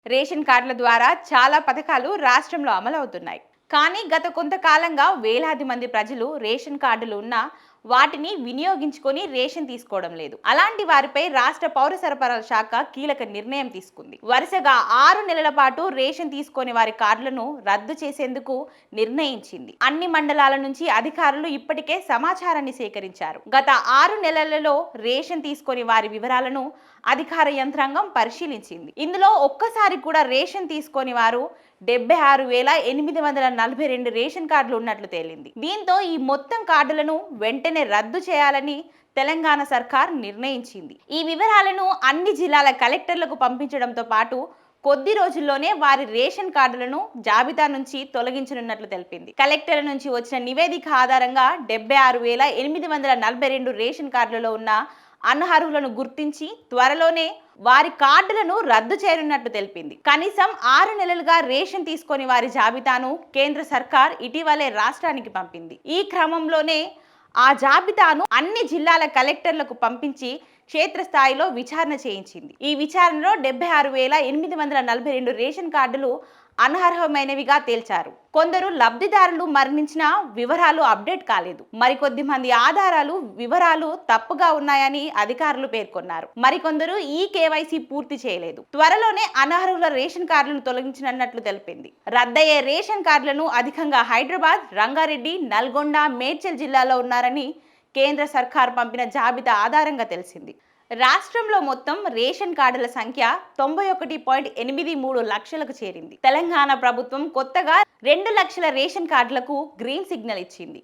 Ration కార్డుల ద్వారా చాలా పథకాలు రాష్ట్రంలో అమలవుతున్నాయి. కానీ గత కొంతకాలంగా వేలాది మంది ప్రజలు రేషన్ కార్డులు ఉన్నా వాటిని వినియోగించుకొని రేషన్ తీసుకోవడం లేదు. అలాంటి వారిపై రాష్ట్ర పౌర సరఫరాల శాఖ కీలక నిర్ణయం తీసుకుంది. వరుసగా 6 నెలల పాటు రేషన్ తీసుకొని వారి కార్డులను రద్దు చేసేందుకు నిర్ణయించింది. అన్ని మండలాల నుంచి అధికారులు ఇప్పటికే సమాచారాన్ని సేకరించారు. గత 6 నెలలలో రేషన్ తీసుకొని వారి వివరాలను అధికార యంత్రాంగం పరిశీలించింది. ఇందులో ఒక్కసారి కూడా రేషన్ తీసుకొని వారు 76,842 రేషన్ కార్డులు ఉన్నట్లు తేలింది. దీంతో ఈ మొత్తం కార్డులను వెంటనే రద్దు చేయాలని తెలంగాణ సర్కార్ నిర్ణయించింది. ఈ వివరాలను అన్ని జిల్లాల కలెక్టర్లకు పంపించడంతో పాటు కొద్ది రోజుల్లోనే వారి రేషన్ కార్డులను జాబితా నుంచి తొలగించనున్నట్లు తెలిపింది. కలెక్టర్ల నుంచి వచ్చిన నివేదిక ఆధారంగా 76,842 రేషన్ కార్డులలో ఉన్న అనర్హులను గుర్తించి త్వరలోనే వారి కార్డులను రద్దు చేయనున్నట్లు తెలిపింది. కనీసం 6 నెలలుగా రేషన్ తీసుకొని వారి జాబితాను కేంద్ర సర్కార్ ఇటీవలే రాష్ట్రానికి పంపింది. ఈ క్రమంలోనే ఆ జాబితాను అన్ని జిల్లాల కలెక్టర్లకు పంపించి క్షేత్రస్థాయిలో విచారణ చేయించింది. ఈ విచారణలో 76,842 రేషన్ కార్డులు అనర్హమైనవిగా తేల్చారు. కొందరు లబ్ధిదారులు మరణించిన వివరాలు అప్డేట్ కాలేదు. మరికొద్ది మంది ఆధారాలు వివరాలు తప్పుగా ఉన్నాయని అధికారులు పేర్కొన్నారు. మరికొందరు ఈ కేవైసీ పూర్తి చేయలేదు. త్వరలోనే అనర్హుల రేషన్ కార్డులను తొలగించనున్నట్లు తెలిపింది. రద్దయ్యే రేషన్ కార్డులను అధికంగా హైదరాబాద్, రంగారెడ్డి, నల్గొండ, మేడ్చల్ జిల్లాలో ఉన్నారని కేంద్ర సర్కార్ పంపిన జాబితా ఆధారంగా తెలిసింది. రాష్ట్రంలో మొత్తం రేషన్ కార్డుల సంఖ్య 91.83 లక్షలకు చేరింది. తెలంగాణ ప్రభుత్వం కొత్తగా 2 లక్షల రేషన్ కార్డులకు గ్రీన్ సిగ్నల్ ఇచ్చింది.